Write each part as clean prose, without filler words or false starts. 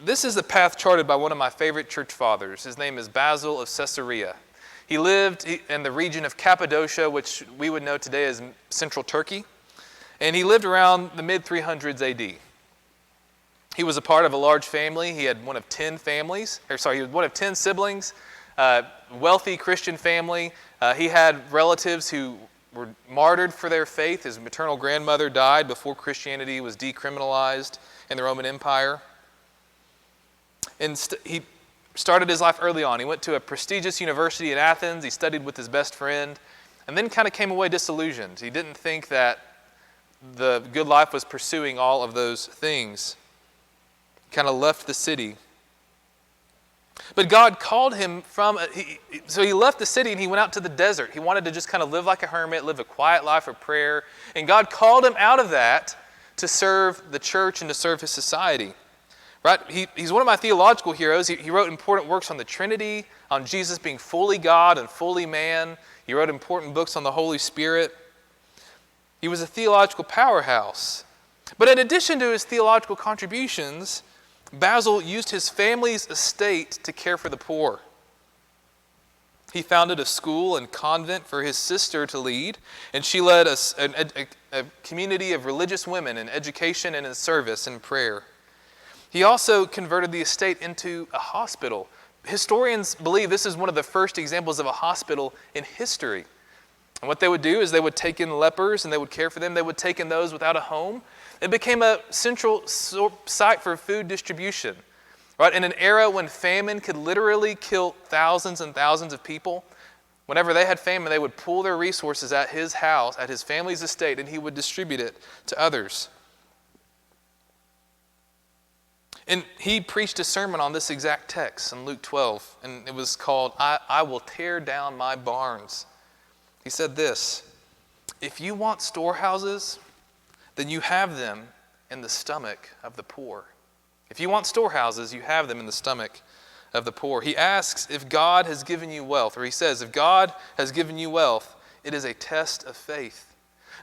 this is the path charted by one of my favorite church fathers. His name is Basil of Caesarea. He lived in the region of Cappadocia, which we would know today as central Turkey. And he lived around the mid-300s AD. He was a part of a large family. He had one of 10 siblings, wealthy Christian family. He had relatives who were martyred for their faith. His maternal grandmother died before Christianity was decriminalized in the Roman Empire. And he started his life early on. He went to a prestigious university in Athens. He studied with his best friend, and then kind of came away disillusioned. He didn't think that the good life was pursuing all of those things. He kind of left the city. But God called him so he left the city and he went out to the desert. He wanted to just kind of live like a hermit, live a quiet life of prayer. And God called him out of that to serve the church and to serve his society. Right? He's one of my theological heroes. He wrote important works on the Trinity, on Jesus being fully God and fully man. He wrote important books on the Holy Spirit. He was a theological powerhouse. But in addition to his theological contributions, Basil used his family's estate to care for the poor. He founded a school and convent for his sister to lead, and she led a community of religious women in education and in service and prayer. He also converted the estate into a hospital. Historians believe this is one of the first examples of a hospital in history. And what they would do is they would take in lepers and they would care for them. They would take in those without a home. It became a central site for food distribution. Right? In an era when famine could literally kill thousands and thousands of people, whenever they had famine, they would pool their resources at his house, at his family's estate, and he would distribute it to others. And he preached a sermon on this exact text in Luke 12, and it was called, I will tear down my barns. He said this, if you want storehouses, then you have them in the stomach of the poor. If you want storehouses, you have them in the stomach of the poor. He asks if God has given you wealth, or he says, if God has given you wealth, it is a test of faith.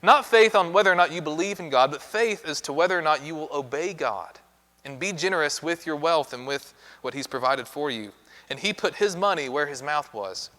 Not faith on whether or not you believe in God, but faith as to whether or not you will obey God and be generous with your wealth and with what he's provided for you. And he put his money where his mouth was.